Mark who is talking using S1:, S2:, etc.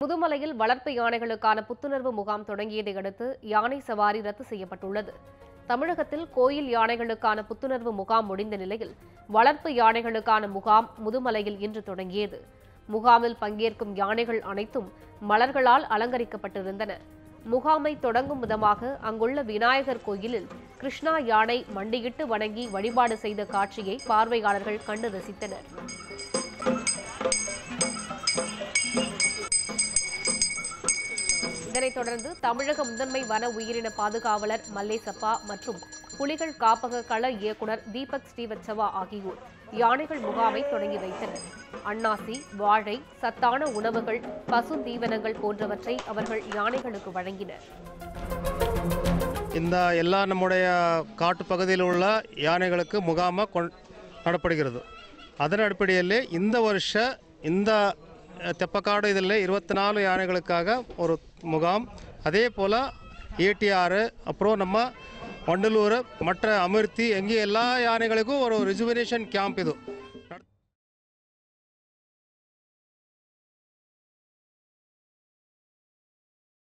S1: முதுமலையில் வளர்ப்பு யானைகளுக்கான புத்துணர்வு முகாம் தொடங்கியதை அடுத்து யானை சவாரி ரத்து செய்யப்பட்டுள்ளது. தமிழகத்தில் கோயில் யானைகளுக்கான புத்துணர்வு முகாம் முடிந்த நிலையில் வளர்ப்பு யானைகளுக்கான முகாம் முதுமலையில் இன்று தொடங்கியது. முகாமில் பங்கேற்கும் யானைகள் அனைத்தும் மலர்களால் அலங்கரிக்கப்பட்டிருந்தன. முகாமை தொடங்கும் விதமாக அங்குள்ள விநாயகர் கோயிலில் கிருஷ்ணா யானை மண்டியிட்டு வணங்கி வழிபாடு செய்த காட்சியை பார்வையாளர்கள் கண்டு ரசித்தனர். இதனைத் தொடர்ந்து தமிழக முதன்மை வன உயிரின பாதுகாவலர் மல்லேசப்பா மற்றும் புலிகள் காப்பக கள இயக்குநர் தீபக் ஸ்ரீவத்சவா ஆகியோர் யானைகள் முகாமை தொடங்கி வைத்தனர். அன்னாசி, வாழை, சத்தான உணவுகள், பசுந்தீவனங்கள் போன்றவற்றை அவர்கள் யானைகளுக்கு வழங்கினர்.
S2: இந்த எல்லா நம்முடைய காட்டு பகுதியில் உள்ள யானைகளுக்கு முகாம நடப்படுகிறது. அதன் அடிப்படையில் இந்த வருஷ இந்த தெப்பக்காடு இதில் 24 யானைகளுக்காக ஒரு முகாம், அதே போல் ஏடிஆர், அப்புறம் நம்ம வண்டலூர், மற்ற அமிர்த்தி, எங்கே எல்லா யானைகளுக்கும் ஒரு ரிஜுவினேஷன் கேம்ப் இது